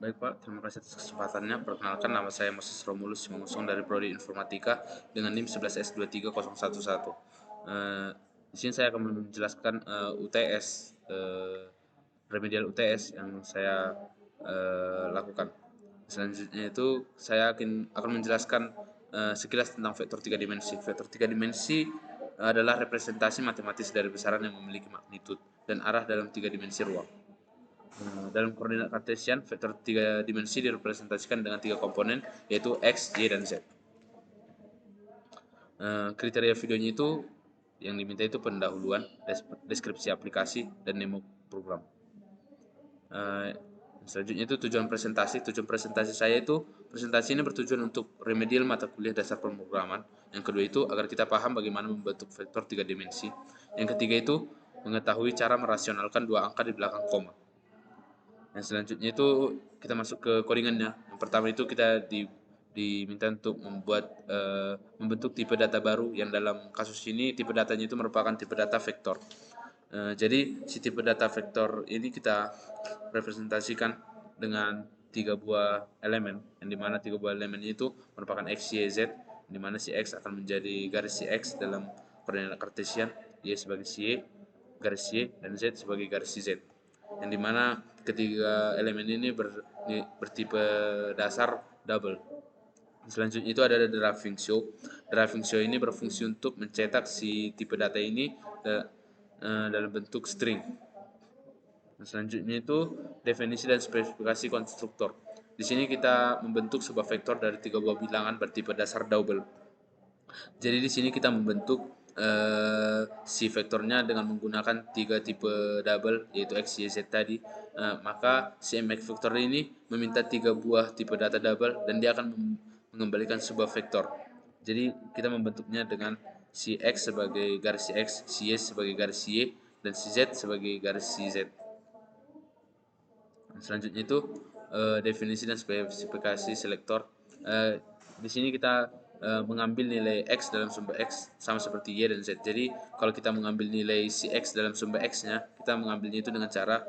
Baik Pak, terima kasih atas kesempatannya. Perkenalkan, nama saya Moses Romulus Simanusung dari Prodi Informatika dengan NIM 11S23011. Di sini saya akan menjelaskan UTS, remedial UTS yang saya lakukan. Selanjutnya itu saya akan menjelaskan sekilas tentang vektor 3 dimensi. Vektor 3 dimensi adalah representasi matematis dari besaran yang memiliki magnitud dan arah dalam 3 dimensi ruang. Dalam koordinat kartesian, vektor 3 dimensi direpresentasikan dengan 3 komponen, yaitu X, Y, dan Z. Kriteria videonya itu yang diminta itu pendahuluan, deskripsi aplikasi, dan demo program. Selanjutnya itu tujuan presentasi. Tujuan presentasi saya itu, presentasi ini bertujuan untuk remedial mata kuliah dasar pemrograman. Yang kedua itu agar kita paham bagaimana membentuk vektor 3 dimensi. Yang ketiga itu mengetahui cara merasionalkan dua angka di belakang koma. Yang selanjutnya itu kita masuk ke codingannya. Yang pertama itu kita diminta untuk membentuk tipe data baru, yang dalam kasus ini tipe datanya itu merupakan tipe data vektor. Jadi si tipe data vektor ini kita representasikan dengan 3 buah elemen, yang dimana 3 buah elemen itu merupakan X, Y, Z, dimana si X akan menjadi garis si X dalam koordinat kartesian, Y sebagai si Y, garis Y, dan Z sebagai garis si Z, yang dimana ketiga elemen ini bertipe dasar double. Selanjutnya itu ada driving show. Driving show ini berfungsi untuk mencetak si tipe data ini dalam bentuk string. Selanjutnya itu definisi dan spesifikasi konstruktor. Di sini kita membentuk sebuah vektor dari 3 buah bilangan bertipe dasar double. Jadi di sini kita membentuk si vektornya dengan menggunakan 3 tipe double, yaitu X, Y, Z tadi. Maka si MX vektor ini meminta 3 buah tipe data double dan dia akan mengembalikan sebuah vektor. Jadi kita membentuknya dengan si X sebagai garis si X, si Y sebagai garis si Y, dan si Z sebagai garis si Z. Selanjutnya itu definisi dan spesifikasi selektor. Di sini kita mengambil nilai X dalam sumber X sama seperti Y dan Z. Jadi kalau kita mengambil nilai si X dalam sumber X-nya, kita mengambilnya itu dengan cara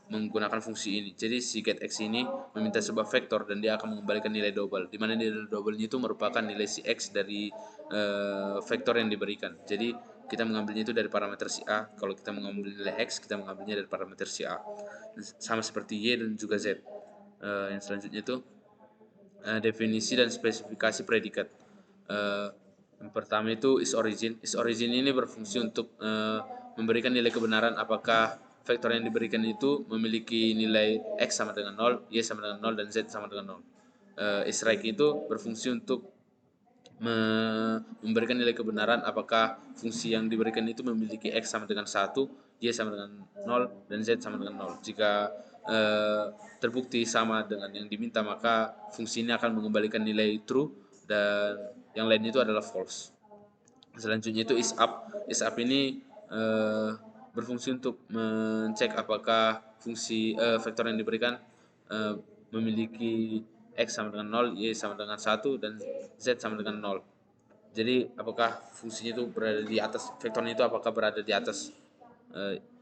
menggunakan fungsi ini. Jadi si get X ini meminta sebuah vektor dan dia akan mengembalikan nilai double, di mana nilai double-nya itu merupakan nilai si X dari vektor yang diberikan. Jadi kita mengambilnya itu dari parameter si A. Kalau kita mengambil nilai X, kita mengambilnya dari parameter si A. Sama seperti Y dan juga Z. Yang selanjutnya itu definisi dan spesifikasi predikat. Yang pertama itu is origin. Is origin ini berfungsi untuk memberikan nilai kebenaran apakah vektor yang diberikan itu memiliki nilai X sama dengan 0, Y sama dengan 0, dan Z sama dengan 0. Is right itu berfungsi untuk memberikan nilai kebenaran apakah fungsi yang diberikan itu memiliki X sama dengan 1, Y sama dengan 0, dan Z sama dengan 0. Jika terbukti sama dengan yang diminta, maka fungsi ini akan mengembalikan nilai true dan yang lain itu adalah false. Selanjutnya itu is up. Is up ini berfungsi untuk mencek apakah fungsi vektor yang diberikan memiliki X sama dengan 0, Y sama dengan 1, dan Z sama dengan 0. Jadi apakah fungsinya itu berada di atas, vektornya itu apakah berada di atas.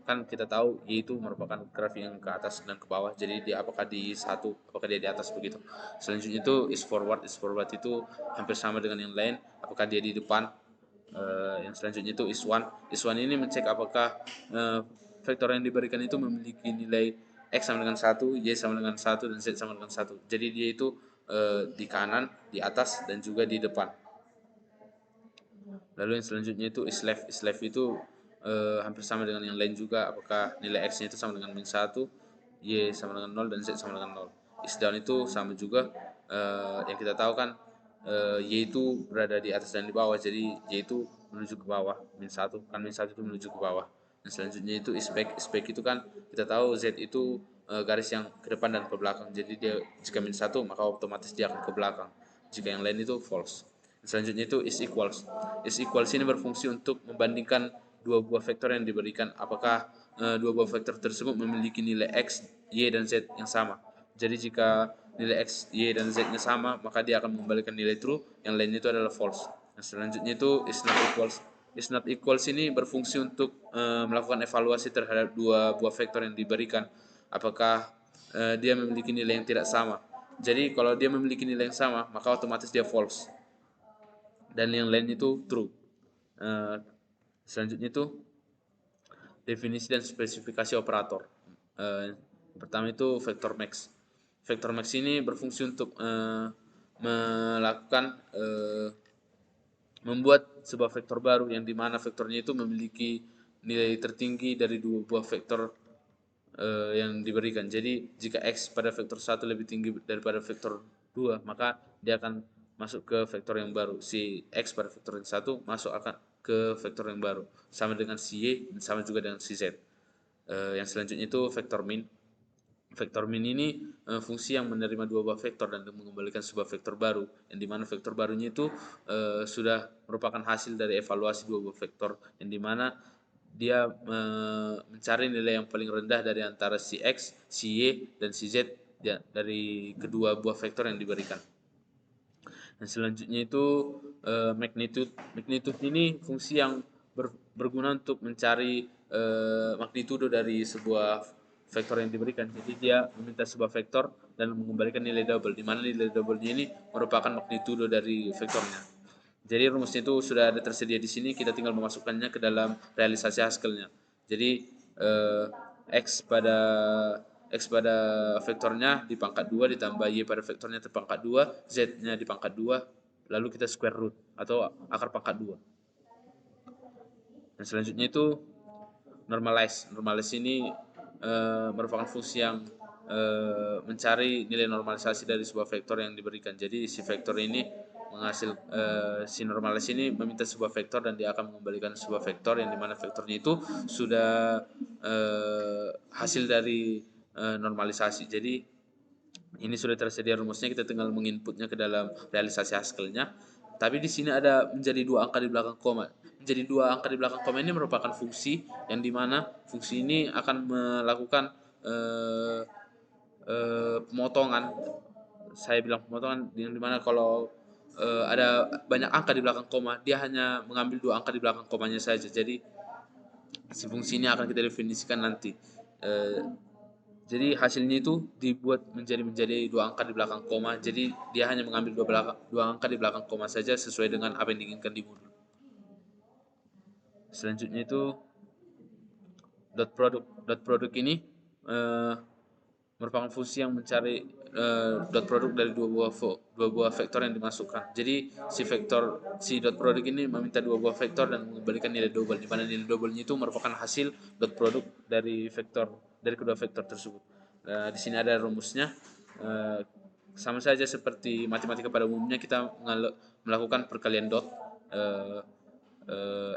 Kan kita tahu Y itu merupakan grafik yang ke atas dan ke bawah. Jadi dia apakah di satu, apakah dia di atas begitu. Selanjutnya itu is forward. Is forward itu hampir sama dengan yang lain, apakah dia di depan. Yang selanjutnya itu is one. Is one ini mencek apakah vektor yang diberikan itu memiliki nilai X sama dengan 1, Y sama dengan 1, dan Z sama dengan 1. Jadi dia itu di kanan, di atas, dan juga di depan. Lalu yang selanjutnya itu is left. Is left itu hampir sama dengan yang lain juga, apakah nilai X-nya itu sama dengan min 1, Y sama dengan 0, dan Z sama dengan 0. Is down itu sama juga, yang kita tahu kan Y itu berada di atas dan di bawah, jadi Y itu menuju ke bawah, min 1, kan min 1 itu menuju ke bawah. Dan selanjutnya itu is back. Is back itu kan kita tahu Z itu garis yang ke depan dan ke belakang, jadi dia jika min 1 maka otomatis dia akan ke belakang, jika yang lain itu false. Selanjutnya itu is equals. Is equals ini berfungsi untuk membandingkan dua buah vektor yang diberikan, apakah dua buah vektor tersebut memiliki nilai X, Y, dan Z yang sama. Jadi jika nilai X, Y, dan Z-nya sama, maka dia akan mengembalikan nilai true, yang lainnya itu adalah false. Nah, selanjutnya itu is not equals. Is not equals ini berfungsi untuk melakukan evaluasi terhadap dua buah vektor yang diberikan, apakah dia memiliki nilai yang tidak sama. Jadi kalau dia memiliki nilai yang sama, maka otomatis dia false. Dan yang lain itu true. Selanjutnya itu definisi dan spesifikasi operator. Pertama itu vector max. Vector max ini berfungsi untuk melakukan membuat sebuah vektor baru yang dimana vektornya itu memiliki nilai tertinggi dari dua buah vektor yang diberikan. Jadi jika x pada vektor 1 lebih tinggi daripada vektor 2, maka dia akan masuk ke vektor yang baru. Si x pada vektor yang 1 masuk akan ke vektor yang baru. Sama dengan si y, sama juga dengan si z. Yang selanjutnya itu vektor min. Vektor min ini fungsi yang menerima dua buah vektor dan mengembalikan sebuah vektor baru, yang dimana vektor barunya itu sudah merupakan hasil dari evaluasi dua buah vektor, yang dimana dia mencari nilai yang paling rendah dari antara si x, si y, dan si z ya, dari kedua buah vektor yang diberikan. Dan selanjutnya itu magnitude. Magnitude ini fungsi yang berguna untuk mencari magnitudo dari sebuah vektor yang diberikan. Jadi dia meminta sebuah vektor dan mengembalikan nilai double, di mana nilai double-nya ini merupakan magnitudo dari vektornya. Jadi rumusnya itu sudah ada tersedia di sini, kita tinggal memasukkannya ke dalam realisasi Haskell-nya. Jadi x pada vektornya di pangkat 2 ditambah y pada vektornya terpangkat 2, z-nya di pangkat 2, lalu kita square root atau akar pangkat 2. Dan selanjutnya itu normalize. Normalize ini merupakan fungsi yang mencari nilai normalisasi dari sebuah vektor yang diberikan. Jadi si vektor ini menghasil si normalize ini meminta sebuah vektor dan dia akan mengembalikan sebuah vektor yang dimana vektornya itu sudah hasil dari normalisasi. Jadi ini sudah tersedia rumusnya, kita tinggal menginputnya ke dalam realisasi Haskell-nya. Tapi di sini ada menjadi dua angka di belakang koma. Menjadi dua angka di belakang koma ini merupakan fungsi yang dimana fungsi ini akan melakukan pemotongan. Saya bilang pemotongan yang dimana kalau ada banyak angka di belakang koma, dia hanya mengambil dua angka di belakang komanya saja. Jadi si fungsi ini akan kita definisikan nanti. Jadi hasilnya itu dibuat menjadi dua angka di belakang koma. Jadi dia hanya mengambil dua angka di belakang koma saja sesuai dengan apa yang diinginkan di modul. Selanjutnya itu dot product. Dot product ini merupakan fungsi yang mencari dot product dari dua buah vektor yang dimasukkan. Jadi si dot product ini meminta dua buah vektor dan mengembalikan nilai double, di mana nilai double-nya itu merupakan hasil dot product dari kedua vektor tersebut. Di sini ada rumusnya. Sama saja seperti matematika pada umumnya, kita melakukan perkalian dot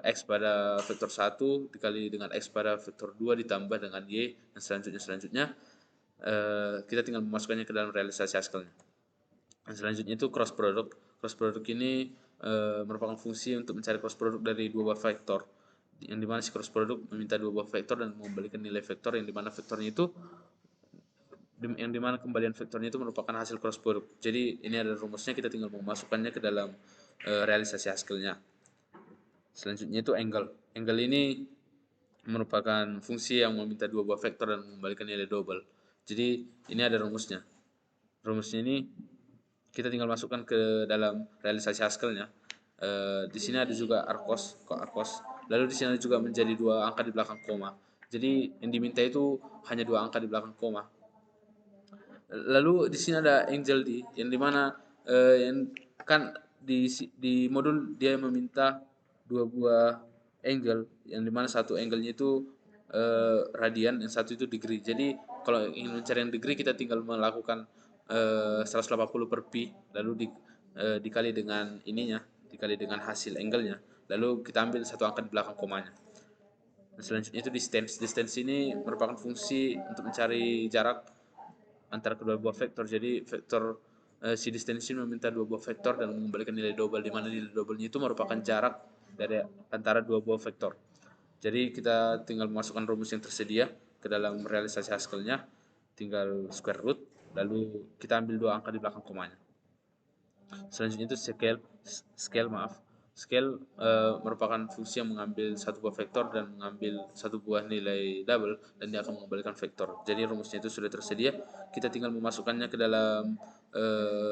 x pada vektor 1 dikali dengan x pada vektor 2 ditambah dengan y dan selanjutnya kita tinggal memasukkannya ke dalam realisasi Haskell-nya. Dan selanjutnya itu cross product. Cross product ini merupakan fungsi untuk mencari cross product dari dua buah vektor, yang dimana si cross product meminta dua buah vektor dan mengembalikan nilai vektor yang dimana vektornya itu kembalian vektornya itu merupakan hasil cross product. Jadi ini ada rumusnya, kita tinggal memasukkannya ke dalam realisasi Haskell-nya. Selanjutnya itu angle. Angle ini merupakan fungsi yang meminta dua buah vektor dan mengembalikan nilai double. Jadi ini ada rumusnya. Rumusnya ini kita tinggal masukkan ke dalam realisasi Haskell-nya. Di sini ada juga arcos. Lalu di sini ada juga menjadi dua angka di belakang koma. Jadi yang diminta itu hanya dua angka di belakang koma. Lalu di sini ada angel D, yang dimana yang kan di modul dia meminta dua buah angle, yang dimana satu angle-nya itu radian, yang satu itu degree. Jadi kalau ingin mencari yang degree, kita tinggal melakukan 180 per pi, lalu dikali dengan dikali dengan hasil angle-nya, lalu kita ambil satu angka di belakang komanya. Dan selanjutnya itu distance. Distance ini merupakan fungsi untuk mencari jarak antara kedua buah vektor. Jadi vektor si distance ini meminta dua buah vektor dan mengembalikan nilai double, di mana nilai double-nya itu merupakan jarak dari antara dua buah vektor. Jadi kita tinggal memasukkan rumus yang tersedia ke dalam realisasi Haskell-nya, tinggal square root, lalu kita ambil dua angka di belakang komanya. Selanjutnya itu scale. Scale merupakan fungsi yang mengambil satu buah vektor dan mengambil satu buah nilai double dan dia akan mengembalikan vektor. Jadi rumusnya itu sudah tersedia, kita tinggal memasukkannya ke dalam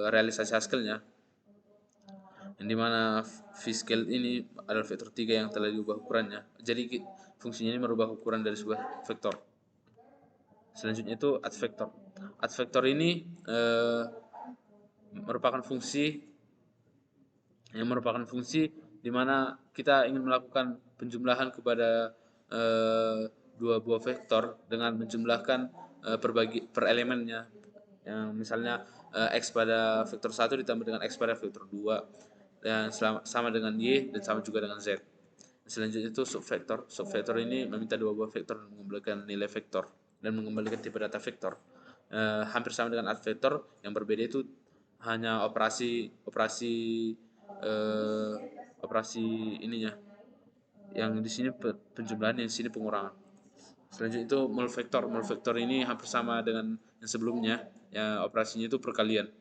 realisasi Haskell-nya, yang dimana v-scale ini adalah vektor 3 yang telah diubah ukurannya. Jadi fungsinya ini merubah ukuran dari sebuah vektor. Selanjutnya itu add vector. Add vector ini merupakan fungsi di mana kita ingin melakukan penjumlahan kepada dua buah vektor dengan menjumlahkan per elemennya. Yang misalnya x pada vektor 1 ditambah dengan x pada vektor 2 dan sama dengan y dan sama juga dengan z. Selanjutnya itu subvektor. Subvektor ini meminta dua buah vektor dan mengembalikan nilai vektor dan mengembalikan tipe data vektor. Hampir sama dengan add vektor, yang berbeda itu hanya operasi ininya. Yang di sini penjumlahan, yang di sini pengurangan. Selanjutnya itu mul vektor. Mul vektor ini hampir sama dengan yang sebelumnya. Ya, operasinya itu perkalian.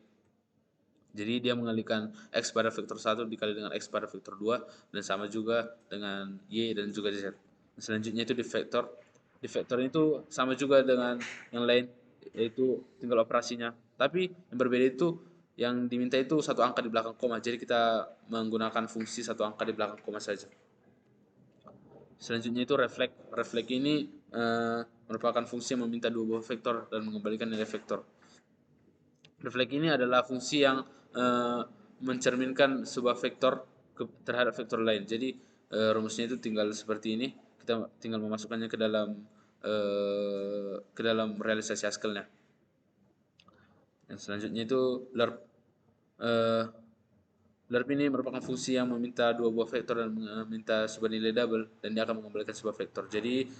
Jadi dia mengalihkan x pada vektor 1 dikali dengan x pada vektor 2 dan sama juga dengan y dan juga z. Selanjutnya itu di vektor. Di vektor itu sama juga dengan yang lain, yaitu tinggal operasinya. Tapi yang berbeda itu yang diminta itu satu angka di belakang koma. Jadi kita menggunakan fungsi satu angka di belakang koma saja. Selanjutnya itu reflect. Reflect ini merupakan fungsi yang meminta dua buah vektor dan mengembalikan nilai vektor. Reflect ini adalah fungsi yang mencerminkan sebuah vektor terhadap vektor lain. Jadi rumusnya itu tinggal seperti ini. Kita tinggal memasukkannya ke dalam realisasi Haskell-nya. Yang selanjutnya itu lerp. Lerp ini merupakan fungsi yang meminta dua buah vektor dan meminta sebuah nilai double dan dia akan mengembalikan sebuah vektor. Jadi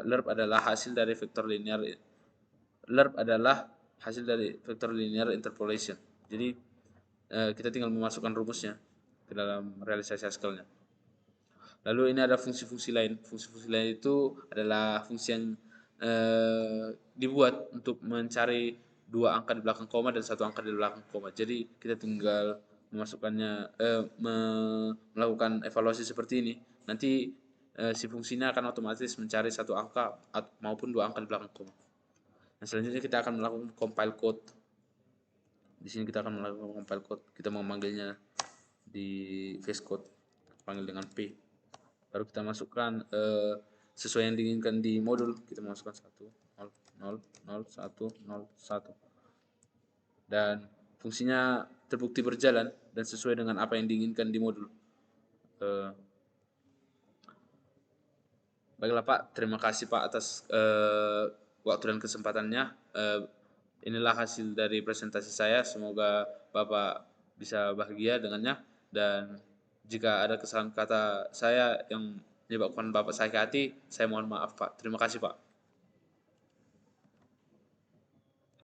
lerp adalah hasil dari vektor linear. Lerp adalah hasil dari vektor linear interpolation. Jadi kita tinggal memasukkan rumusnya ke dalam realisasi Haskell-nya. Lalu ini ada fungsi-fungsi lain. Fungsi-fungsi lain itu adalah fungsi yang dibuat untuk mencari dua angka di belakang koma dan satu angka di belakang koma. Jadi kita tinggal memasukkannya, melakukan evaluasi seperti ini. Nanti si fungsinya akan otomatis mencari satu angka maupun dua angka di belakang koma. Nah, selanjutnya kita akan melakukan compile code. Di sini kita akan melakukan compile code. Kita memanggilnya di VS Code, panggil dengan P. Baru kita masukkan sesuai yang diinginkan di modul. Kita masukkan 1 0 0 0 1 0 1 dan fungsinya terbukti berjalan dan sesuai dengan apa yang diinginkan di modul. Baiklah Pak, terima kasih Pak atas waktu dan kesempatannya. Inilah hasil dari presentasi saya. Semoga Bapak bisa bahagia dengannya, dan jika ada kesalahan kata saya yang menyebabkan Bapak sakit hati, saya mohon maaf Pak. Terima kasih Pak.